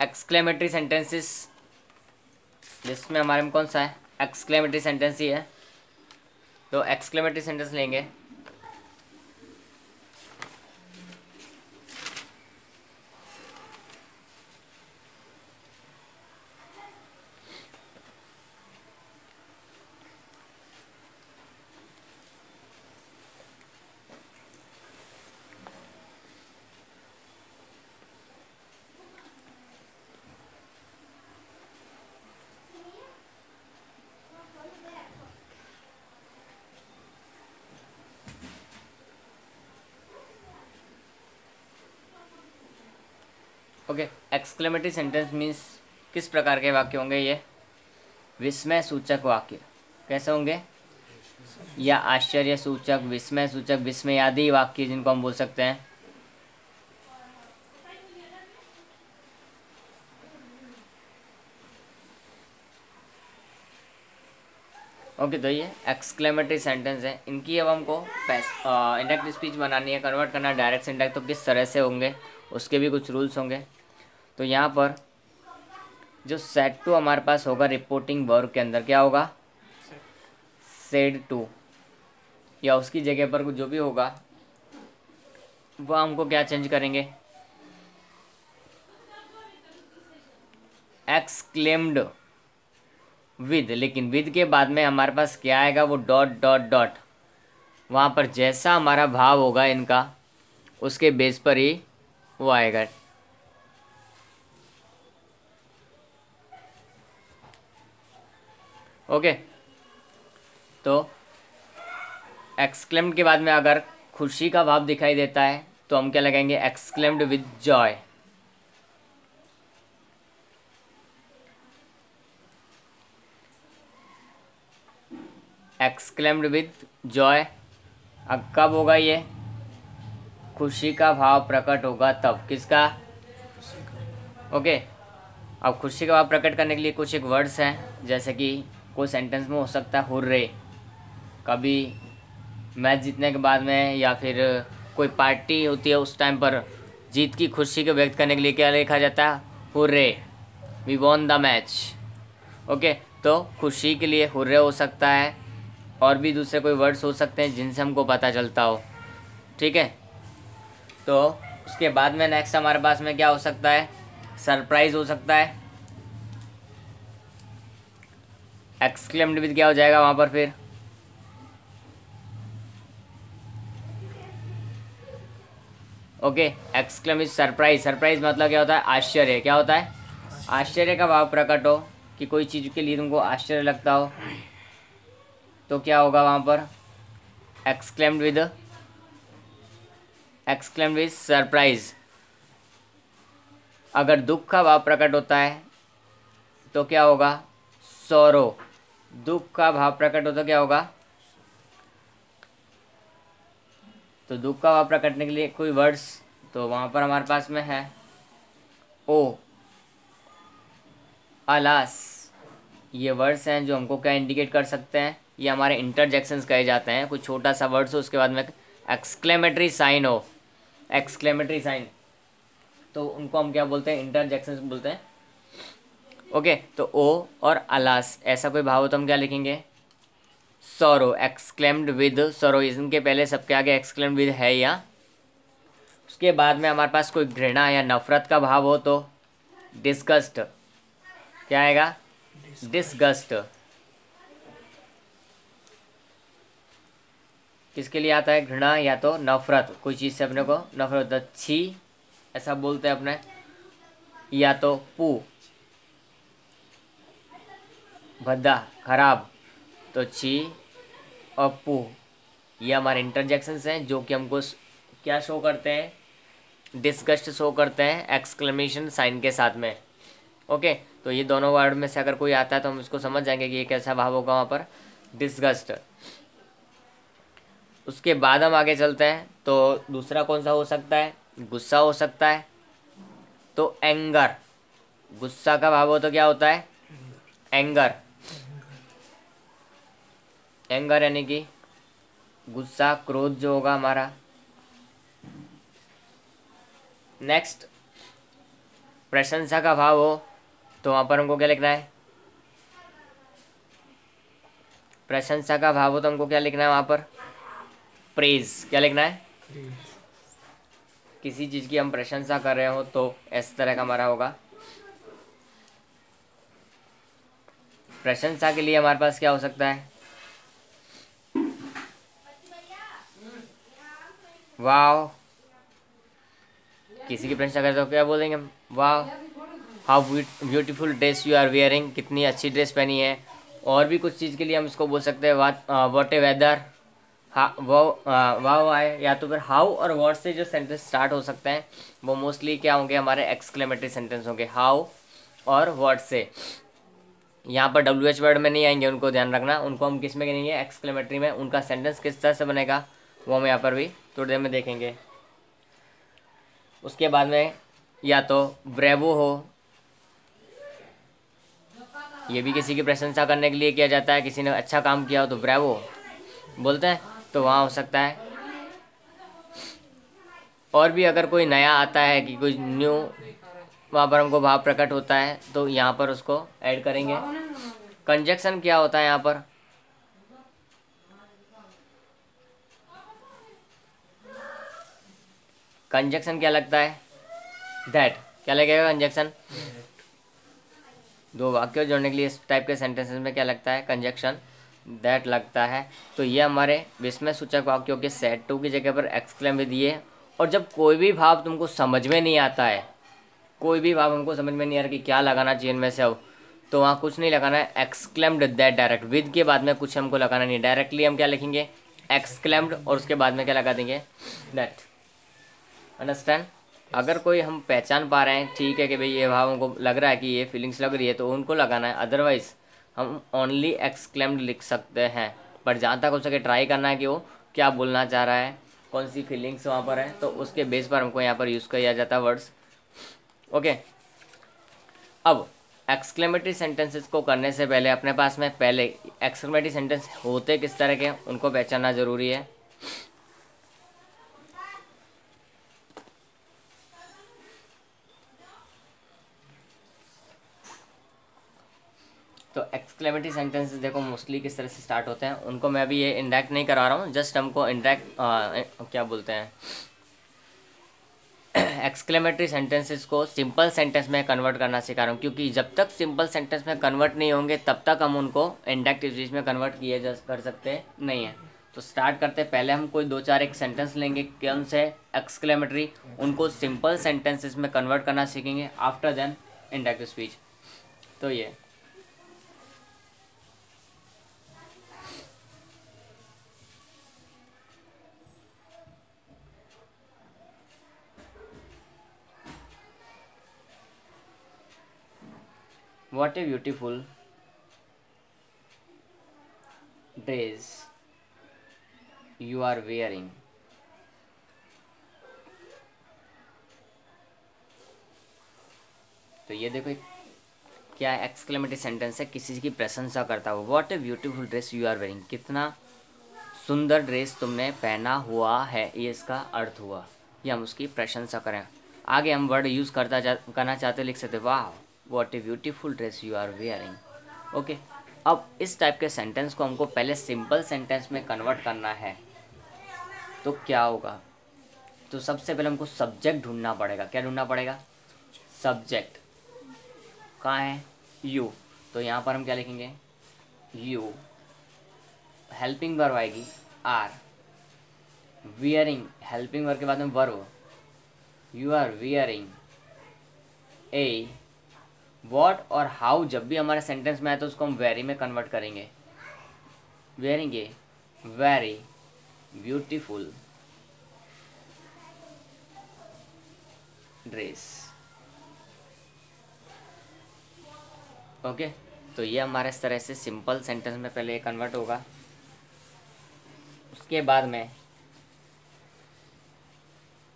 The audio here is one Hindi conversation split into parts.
एक्सक्लेमेटरी सेंटेंसेस, जिसमें हमारे में कौन सा है, एक्सक्लेमेटरी सेंटेंस ही है। तो एक्सक्लेमेटरी सेंटेंस लेंगे। ओके, एक्सक्लेमेटरी सेंटेंस मीन्स किस प्रकार के वाक्य होंगे ये, विस्मय सूचक वाक्य कैसे होंगे, या आश्चर्य सूचक, विस्मय सूचक, विस्मयादि वाक्य जिनको हम बोल सकते हैं। ओके, तो ये एक्सक्लेमेटरी सेंटेंस है। इनकी अब हमको इंडायरेक्ट स्पीच बनानी है, कन्वर्ट करना डायरेक्ट इंडायरेक्ट, तो किस तरह से होंगे उसके भी कुछ रूल्स होंगे। तो यहाँ पर जो सेड टू हमारे पास होगा रिपोर्टिंग वर्ब के अंदर, क्या होगा, सेड टू, या उसकी जगह पर जो भी होगा वह हमको क्या चेंज करेंगे, एक्सक्लेम्ड विद, लेकिन विद के बाद में हमारे पास क्या आएगा, वो डॉट डॉट डॉट, वहाँ पर जैसा हमारा भाव होगा इनका उसके बेस पर ही वो आएगा। ओके, तो एक्सक्लेम्ड के बाद में अगर खुशी का भाव दिखाई देता है तो हम क्या लगाएंगे, exclaimed with Joy. Exclaimed with Joy. अब कब होगा ये, खुशी का भाव प्रकट होगा तब, किसका, ओके। अब खुशी का भाव प्रकट करने के लिए कुछ एक वर्ड्स हैं, जैसे कि कोई सेंटेंस में हो सकता है हुर्रे, कभी मैच जीतने के बाद में, या फिर कोई पार्टी होती है उस टाइम पर जीत की खुशी को व्यक्त करने के लिए क्या लिखा जाता है, hurray, we won the match. Okay, तो खुशी के लिए हुर्रे हो सकता है, और भी दूसरे कोई वर्ड्स हो सकते हैं जिनसे हमको पता चलता हो, ठीक है। तो उसके बाद में नेक्स्ट हमारे पास में क्या हो सकता है, सरप्राइज हो सकता है। एक्सक्लेम्ड विद क्या हो जाएगा वहाँ पर फिर, okay, exclaim with surprise. Surprise मतलब क्या होता है, आश्चर्य, क्या होता है, आश्चर्य का भाव प्रकट हो, कि कोई चीज़ के लिए तुमको आश्चर्य लगता हो, तो क्या होगा वहाँ पर, एक्सक्लेम्ड विद सरप्राइज। अगर दुख का भाव प्रकट होता है तो क्या होगा, सौरो, दुख का भाव प्रकट होता क्या होगा, तो दुख का भाव प्रकट करने के लिए कोई वर्ड्स, तो वहाँ पर हमारे पास में है ओ, अलास, ये वर्ड्स हैं जो हमको क्या इंडिकेट कर सकते हैं, ये हमारे इंटरजेक्शंस कहे जाते हैं। कोई छोटा सा वर्ड्स हो उसके बाद में एक्सक्लेमेटरी साइन हो, एक्सक्लेमेटरी साइन, तो उनको हम क्या बोलते हैं, इंटरजेक्शंस बोलते हैं। ओके, तो ओ और अलास ऐसा कोई भाव हो तो हम क्या लिखेंगे, सौरो, एक्सक्लेम्ड विद सौरो, इनके पहले सबके आगे एक्सक्लेम्ड विद है या। उसके बाद में हमारे पास कोई घृणा या नफरत का भाव हो तो डिस्गस्ट, क्या आएगा, डिस्गस्ट। किसके लिए आता है, घृणा या तो नफरत, कोई चीज़ से अपने को नफरत, छी ऐसा बोलते हैं अपने, या तो पू, भद्दा, खराब, तो छी और पू, ये हमारे इंटरजेक्शंस हैं जो कि हमको क्या शो करते हैं, डिस्गस्ट शो करते हैं एक्सक्लेमेशन साइन के साथ में। ओके, तो ये दोनों वर्ड में से अगर कोई आता है तो हम इसको समझ जाएंगे कि ये कैसा भाव होगा वहाँ पर, डिस्गस्ट। उसके बाद हम आगे चलते हैं, तो दूसरा कौन सा हो सकता है, गुस्सा हो सकता है, तो एंगर, गुस्सा का भाव हो तो क्या होता है, एंगर, एंगर यानी कि गुस्सा, क्रोध जो होगा हमारा। नेक्स्ट प्रशंसा का भाव हो तो वहाँ पर हमको क्या लिखना है? प्रशंसा का भाव हो तो हमको क्या लिखना है वहाँ पर? प्रेज। क्या लिखना है? किसी चीज़ की हम प्रशंसा कर रहे हो तो इस तरह का हमारा होगा। प्रशंसा के लिए हमारे पास क्या हो सकता है? वाह। किसी की प्रशंसा करते हो क्या बोलेंगे हम? वाह, how beautiful dress you are wearing, कितनी अच्छी ड्रेस पहनी है। और भी कुछ चीज़ के लिए हम इसको बोल सकते हैं व्हाट ए वेदर, हाँ वाह आए, या तो फिर हाउ और व्हाट से जो सेंटेंस स्टार्ट हो सकते हैं वो मोस्टली क्या होंगे? हमारे एक्सक्लेमेटरी सेंटेंस होंगे, हाउ और व्हाट से। यहाँ पर WH वर्ड में नहीं आएंगे, उनको ध्यान रखना। उनको हम किस में गिनेंगे? एक्सक्लेमेटरी में। उनका सेंटेंस किस तरह से बनेगा वो हम यहाँ पर भी थोड़ी देर में देखेंगे। उसके बाद में या तो ब्रेवो हो, ये भी किसी की प्रशंसा करने के लिए किया जाता है। किसी ने अच्छा काम किया हो तो ब्रेवो बोलते हैं, तो वहाँ हो सकता है। और भी अगर कोई नया आता है कि कोई न्यू, वहाँ पर हमको भाव प्रकट होता है तो यहाँ पर उसको ऐड करेंगे। कंजक्शन क्या होता है यहाँ पर? कंजक्शन क्या लगता है? दैट। क्या लगेगा कंजक्शन? दो वाक्य जोड़ने के लिए इस टाइप के सेंटेंसेस में क्या लगता है? कंजक्शन दैट लगता है। तो ये हमारे विस्मय सूचक वाक्यों के सेट टू की जगह पर एक्सक्लेम विद ये। और जब कोई भी भाव तुमको समझ में नहीं आता है, कोई भी भाव हमको समझ में नहीं आ रहा कि क्या लगाना चाहिए इनमें से अब, तो वहाँ कुछ नहीं लगाना है, एक्सक्लेम्ड दैट डायरेक्ट। विद के बाद में कुछ हमको लगाना नहीं, डायरेक्टली हम क्या लिखेंगे? एक्सक्लेम्ड, और उसके बाद में क्या लगा देंगे? दैट। अंडरस्टैंड? अगर कोई हम पहचान पा रहे हैं, ठीक है कि भाई ये भाव हमको लग रहा है कि ये फीलिंग्स लग रही है, तो उनको लगाना है। अदरवाइज हम ओनली एक्सक्लेम्ड लिख सकते हैं। पर जहाँ तक हो सके ट्राई करना है कि वो क्या बोलना चाह रहा है, कौन सी फीलिंग्स वहाँ पर है, तो उसके बेस पर हमको यहाँ पर यूज़ किया जाता है वर्ड्स। ओके। अब एक्सक्लेमेटरी सेंटेंसेस को करने से पहले अपने पास में पहले एक्सक्लेमेटरी सेंटेंस होते किस तरह के, उनको पहचानना ज़रूरी है। तो एक्सक्लेमेटरी सेंटेंसेस देखो मोस्टली किस तरह से स्टार्ट होते हैं, उनको मैं अभी ये इंडायरेक्ट नहीं करा रहा हूँ, जस्ट हमको इंडायरेक्ट क्या बोलते हैं, एक्सक्लेमेटरी सेंटेंसेस को सिंपल सेंटेंस में कन्वर्ट करना सिखा रहा हूँ। क्योंकि जब तक सिंपल सेंटेंस में कन्वर्ट नहीं होंगे तब तक हम उनको इंडायरेक्ट चीज़ में कन्वर्ट किए जा कर सकते नहीं हैं। तो स्टार्ट करते पहले हम कोई दो चार एक सेंटेंस लेंगे कौन से एक्सक्लेमेटरी, उनको सिंपल सेंटेंसेस में कन्वर्ट करना सीखेंगे, आफ्टर देन इंडायरेक्ट स्पीच। तो ये What a beautiful dress you are wearing. तो ये देखो क्या एक्सक्लेमेटरी सेंटेंस है, किसी की प्रशंसा करता हुआ। What a beautiful dress you are wearing, कितना सुंदर ड्रेस तुमने पहना हुआ है, ये इसका अर्थ हुआ। ये हम उसकी प्रशंसा करें। आगे हम वर्ड यूज़ करना चाहते लिख सकते, वाह what a beautiful dress you are wearing. Okay. अब इस टाइप के सेंटेंस को हमको पहले सिंपल सेंटेंस में कन्वर्ट करना है, तो क्या होगा? तो सबसे पहले हमको सब्जेक्ट ढूंढना पड़ेगा। क्या ढूंढना पड़ेगा? सब्जेक्ट। कहाँ है? यू। तो यहाँ पर हम क्या लिखेंगे? यू। हेल्पिंग वर्ब आएगी आर। वियरिंग, हेल्पिंग वर्ब के बाद में verb, you are wearing a. What और हाउ जब भी हमारे सेंटेंस में आए तो उसको हम वेरी में कन्वर्ट करेंगे। Wearing a very beautiful dress. Okay. तो ये हमारे इस तरह से सिंपल सेंटेंस में पहले कन्वर्ट होगा। उसके बाद में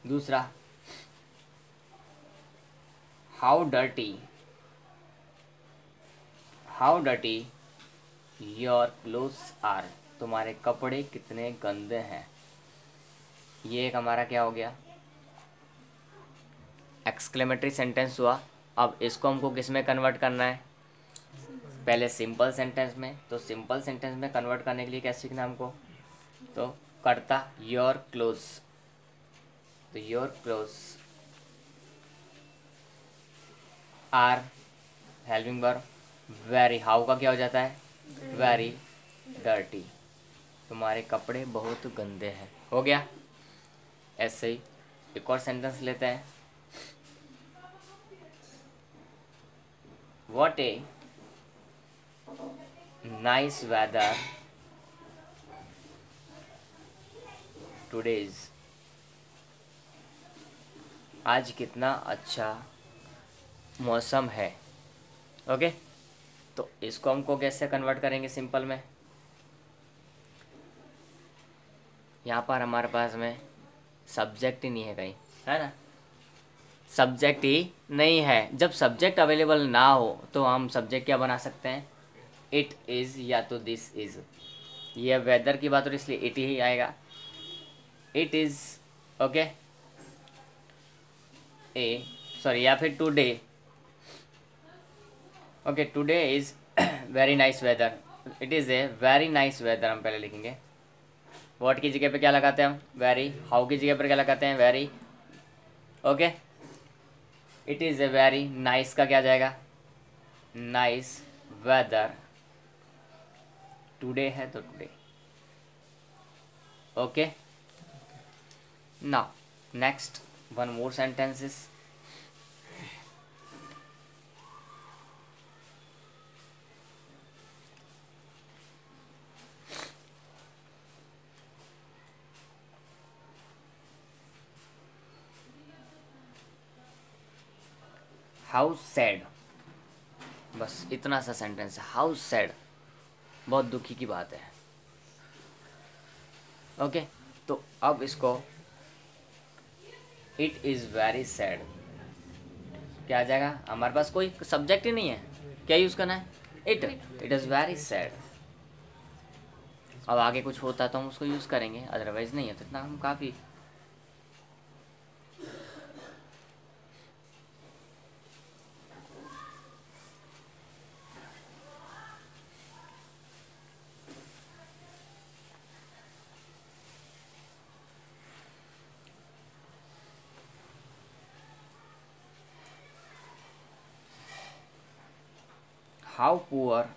दूसरा, how dirty your clothes are, तुम्हारे कपड़े कितने गंदे हैं। ये एक हमारा क्या हो गया? एक्सक्लेमेटरी सेंटेंस हुआ। अब इसको हमको किस में कन्वर्ट करना है? पहले सिंपल सेंटेंस में। तो सिंपल सेंटेंस में कन्वर्ट करने के लिए क्या सीखना हमको? तो करता योर क्लोज, तो your clause are helping verb, very, how का क्या हो जाता है? वेरी डर्टी, तुम्हारे कपड़े बहुत गंदे हैं। हो गया। ऐसे ही एक और सेंटेंस लेते हैं। What a nice weather today's, आज कितना अच्छा मौसम है। ओके, तो इसको हमको कैसे कन्वर्ट करेंगे सिंपल में? यहाँ पर हमारे पास में सब्जेक्ट ही नहीं है कहीं, है ना? सब्जेक्ट ही नहीं है। जब सब्जेक्ट अवेलेबल ना हो तो हम सब्जेक्ट क्या बना सकते हैं? इट इज़ या तो दिस इज़। ये वेदर की बात हो रही इसलिए इट ही आएगा। It is, okay, a sorry, या फिर today, okay, today is very nice weather, it is a very nice weather हम पहले लिखेंगे। व्हाट की जगह पे क्या लगाते हैं हम? वेरी। हाउ की जगह पर क्या लगाते हैं? Very. Okay, it is a very nice का क्या जाएगा? नाइस वेदर टुडे है तो today. Okay, now next one more sentences. How sad, बस इतना सा सेंटेंस है। हाउ सैड, बहुत दुखी की बात है। ओके, तो अब इसको इट इज़ वेरी सैड क्या आ जाएगा? हमारे पास कोई सब्जेक्ट ही नहीं है, क्या यूज़ करना है? It is very sad. अब आगे कुछ होता है तो हम उसको यूज़ करेंगे, अदरवाइज नहीं है तो इतना हम काफ़ी। हाउ पुअर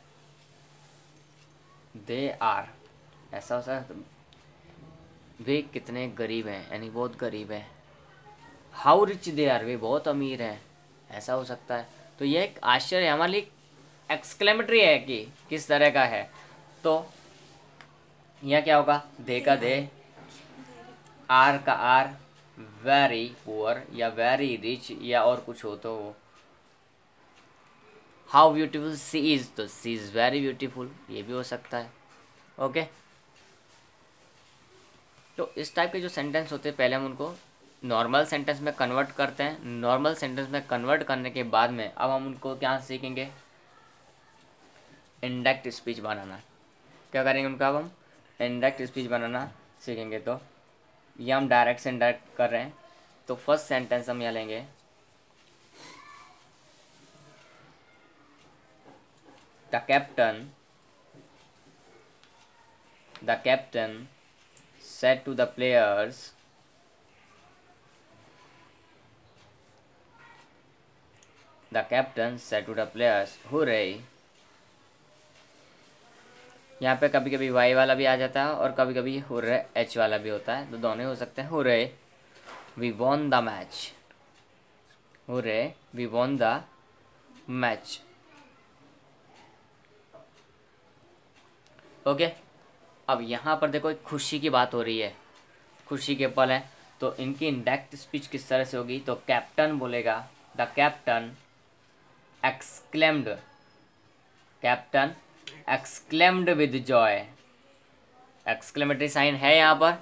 दे आर, ऐसा हो सकता है वे कितने गरीब हैं, यानी बहुत गरीब हैं। हाउ रिच दे आर, वे बहुत अमीर हैं, ऐसा हो सकता है। तो ये एक आश्चर्य हमारे लिए एक्सक्लेमेटरी है कि किस तरह का है। तो यहाँ क्या होगा? दे का दे, आर का आर, वेरी पुअर या वेरी रिच या और कुछ हो तो वो। हाउ ब्यूटीफुल सी इज़, तो सी इज़ वेरी ब्यूटीफुल, ये भी हो सकता है। ओके, तो इस टाइप के जो सेंटेंस होते हैं पहले हम उनको नॉर्मल सेंटेंस में कन्वर्ट करते हैं। नॉर्मल सेंटेंस में कन्वर्ट करने के बाद में अब हम उनको क्या सीखेंगे? इंडायरेक्ट स्पीच बनाना। क्या करेंगे उनका? अब हम इंडायरेक्ट स्पीच बनाना सीखेंगे। तो ये हम डायरेक्ट से इंडायरेक्ट कर रहे हैं। तो फर्स्ट सेंटेंस हम यहाँ लेंगे, the captain said to the players, hooray। यहाँ पे कभी कभी वाई वाला भी आ जाता है और कभी कभी हुर्रे एच वाला भी होता है, तो दोनों हो सकते हैं। Hurray we won the match, hurray we won the match. Okay, अब यहाँ पर देखो एक खुशी की बात हो रही है, खुशी के पल हैं, तो इनकी इंडायरेक्ट स्पीच किस तरह से होगी? तो कैप्टन बोलेगा, the captain exclaimed with joy. Exclamatory sign है यहाँ पर।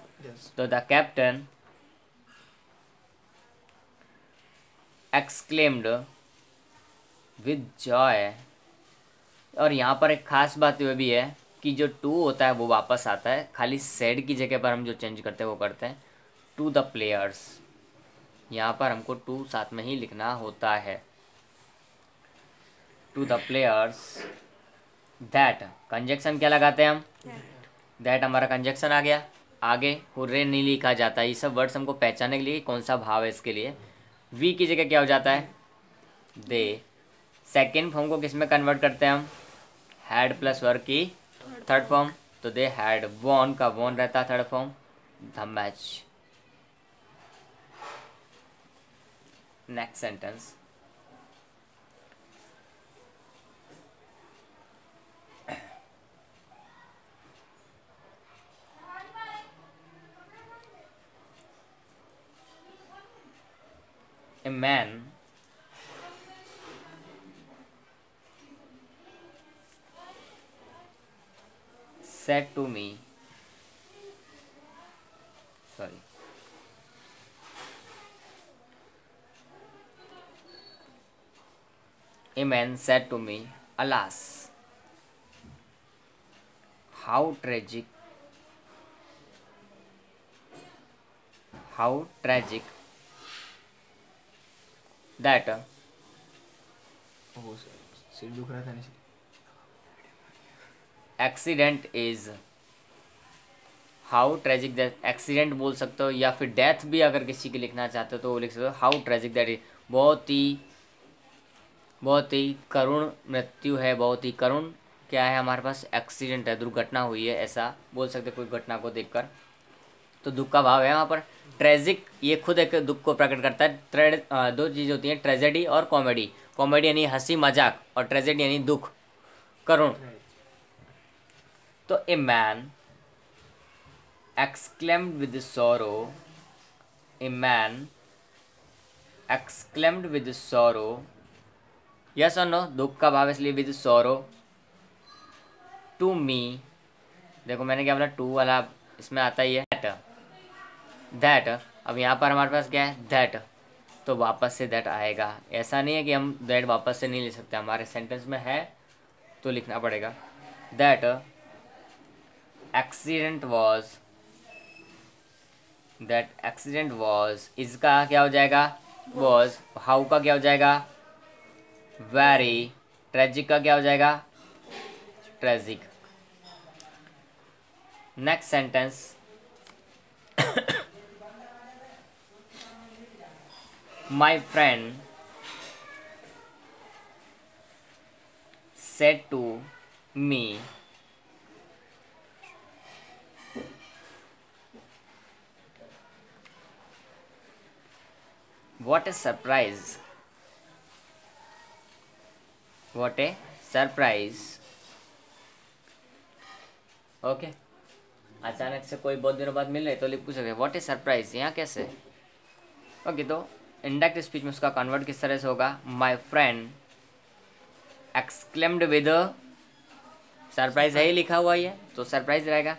तो the captain exclaimed with joy. और यहाँ पर एक खास बात ये भी है कि जो टू होता है वो वापस आता है, खाली सेड की जगह पर हम जो चेंज करते हैं वो करते हैं टू द प्लेयर्स। यहाँ पर हमको टू साथ में ही लिखना होता है। To the players that, conjunction क्या लगाते हैं हम, दैट हमारा कंजक्शन आ गया। आगे हुर्रे नहीं लिखा जाता, ये सब वर्ड्स हमको पहचानने के लिए कौन सा भाव है इसके लिए। वी की जगह क्या हो जाता है, दे। सेकेंड फॉर्म को किस में कन्वर्ट करते हैं हम, हैड प्लस वर्ब की थर्ड फॉर्म, तो दे हैड वॉन का वॉन रहता है third form, the match. Next sentence, a man said to me, sorry, a man said to me, alas, how tragic, how tragic that वो सिर दुख रहा था ना, accident is, how tragic that, accident बोल सकते हो, या फिर डेथ भी अगर किसी की लिखना चाहते हो तो वो लिख सकते हो, हाउ ट्रेजिक दैट इज, बहुत ही करुण मृत्यु है, बहुत ही करुण क्या है हमारे पास, एक्सीडेंट है, दुर्घटना हुई है, ऐसा बोल सकते कोई घटना को देखकर। तो दुख का भाव है वहाँ पर। ट्रेजिक ये खुद एक दुख को प्रकट करता है। दो चीज़ होती हैं, ट्रेजेडी और कॉमेडी। कॉमेडी यानी हंसी मजाक, और ट्रेजेडी यानी दुख, करुण। तो a man exclaimed with sorrow, a man exclaimed with sorrow, yes or no, दुख का भाव इसलिए with sorrow, to me, देखो मैंने क्या बोला, टू वाला इसमें आता ही है, that, अब यहाँ पर हमारे पास क्या है, that, तो वापस से that आएगा। ऐसा नहीं है कि हम that वापस से नहीं ले सकते, हमारे सेंटेंस में है तो लिखना पड़ेगा। that accident was, that accident was, इसका क्या हो जाएगा, वॉज, हाउ का क्या हो जाएगा, वेरी, ट्रेजिक का क्या हो जाएगा, tragic. Next sentence, my friend said to me, what a surprise, what a surprise। Okay, अचानक से कोई बहुत दिनों बाद मिल रहे तो लिख पूछोगे व्हाट ए सरप्राइज, यहाँ कैसे। ओके, तो इंडायरेक्ट स्पीच में उसका कन्वर्ट किस तरह से होगा, my friend exclaimed with, surprise है ही लिखा हुआ ही है तो सरप्राइज रहेगा,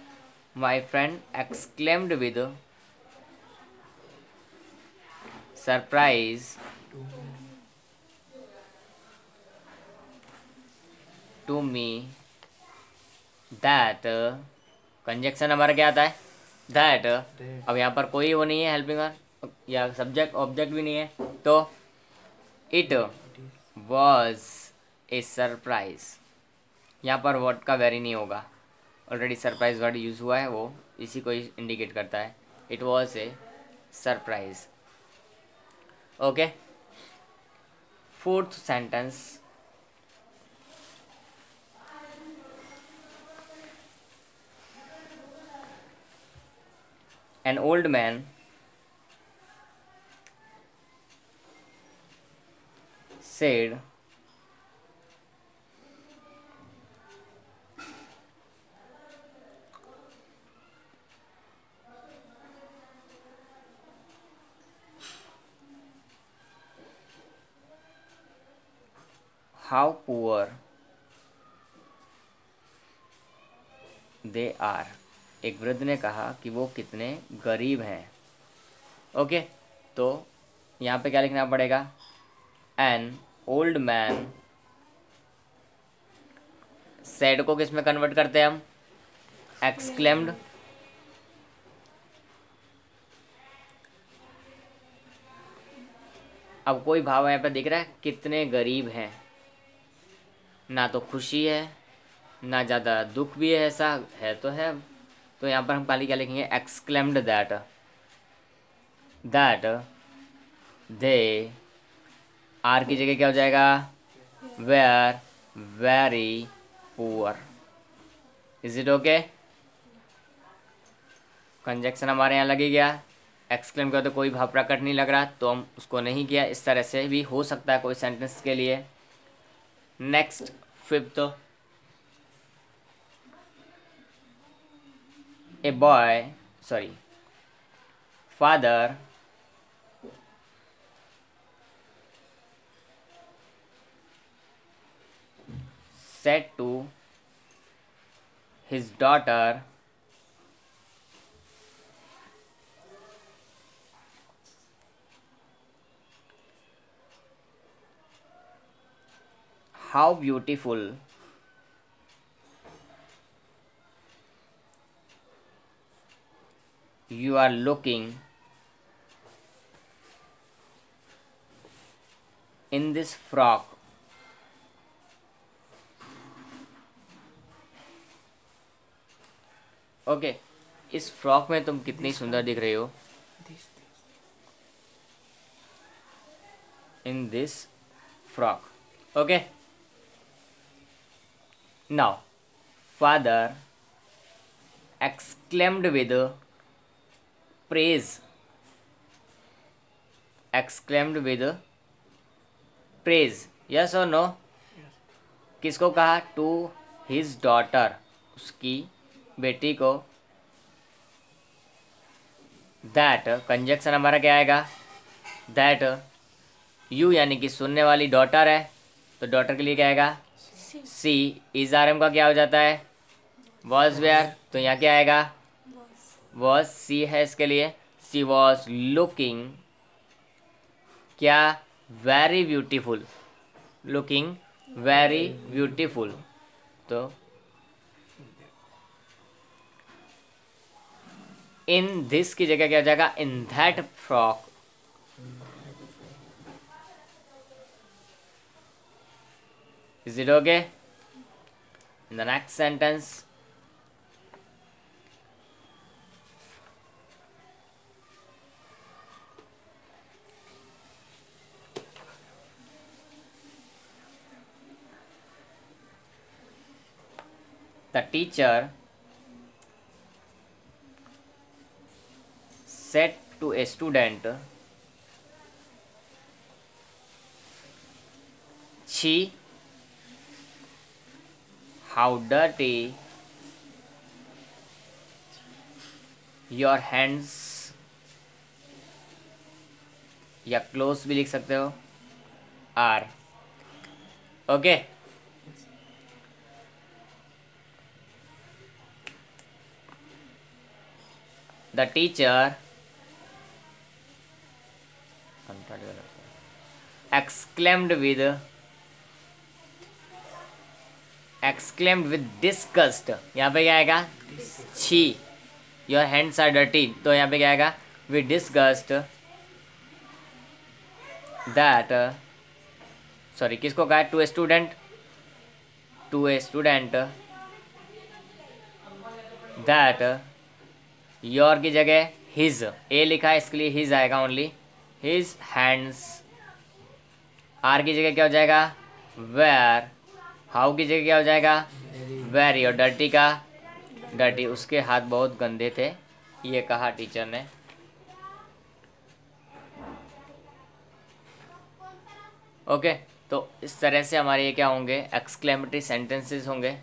my friend exclaimed with surprise to me that, conjunction हमारा क्या आता है, दैट। अब यहाँ पर कोई वो नहीं है हेल्पिंग या सब्जेक्ट ऑब्जेक्ट भी नहीं है, तो इट वॉज ए सरप्राइज, यहाँ पर वर्ड का वेरी नहीं होगा, ऑलरेडी सरप्राइज वर्ड यूज़ हुआ है, वो इसी को इंडिकेट करता है, it was a surprise. Okay, fourth sentence, an old man said, how poor they are, एक वृद्ध ने कहा कि वो कितने गरीब हैं। ओके, तो यहाँ पे क्या लिखना पड़ेगा, एन ओल्ड मैन, सैड को किस में कन्वर्ट करते हैं हम, एक्सक्लेम्ड, अब कोई भाव यहाँ पे दिख रहा है, कितने गरीब हैं, ना तो खुशी है ना ज़्यादा दुख भी है, ऐसा है तो है। तो यहाँ पर हम खाली क्या लिखेंगे, एक्सक्लेम्ड दैट दे, आर की जगह क्या हो जाएगा, were very poor. Is it okay? Conjunction हमारे यहाँ लगी गया। एक्सक्लेम किया तो कोई भाव प्रकट नहीं लग रहा, तो हम उसको नहीं किया। इस तरह से भी हो सकता है कोई सेंटेंस के लिए। Next fifth, a boy sorry father said to his daughter, how beautiful you are looking in this frock. Okay, इस फ्रॉक में तुम कितनी सुंदर दिख रही हो। In this frock. Okay, now father exclaimed with praise, exclaimed with praise, yes or no? किसको कहा, टू हिज डॉटर, उसकी बेटी को। दैट कंजक्शन हमारा क्या आएगा, दैट यू यानी कि सुनने वाली डॉटर है, तो डॉटर के लिए क्या आएगा, सी। इज आर एम का क्या हो जाता है, वॉज वेयर, तो यहाँ क्या आएगा, वॉज सी है इसके लिए। सी वॉज लुकिंग क्या, very beautiful, looking very beautiful. तो इन दिस की जगह क्या हो जाएगा, in that frock. Is it okay? In the next sentence, the teacher said to a student, "Chi, how dirty your hands," या क्लोज भी लिख सकते हो, are. Okay, the teacher exclaimed with disgust। यहाँ पे क्या आएगा, छी, योर हैंड्स आर डर्टी, तो यहाँ पे क्या आएगा, with disgust that, सॉरी किसको कहा, to a student, to a student, that your की जगह हिज, ए लिखा है इसके लिए हिज आएगा ओनली, हिज हैंड्स, आर की जगह क्या हो जाएगा, वेयर, हाउ की जगह क्या हो जाएगा, वेरी, और डर्टी का डर्टी, उसके हाथ बहुत गंदे थे, ये कहा टीचर ने। ओके, तो इस तरह से हमारे ये क्या होंगे, एक्सक्लेमेटरी सेंटेंसेस होंगे।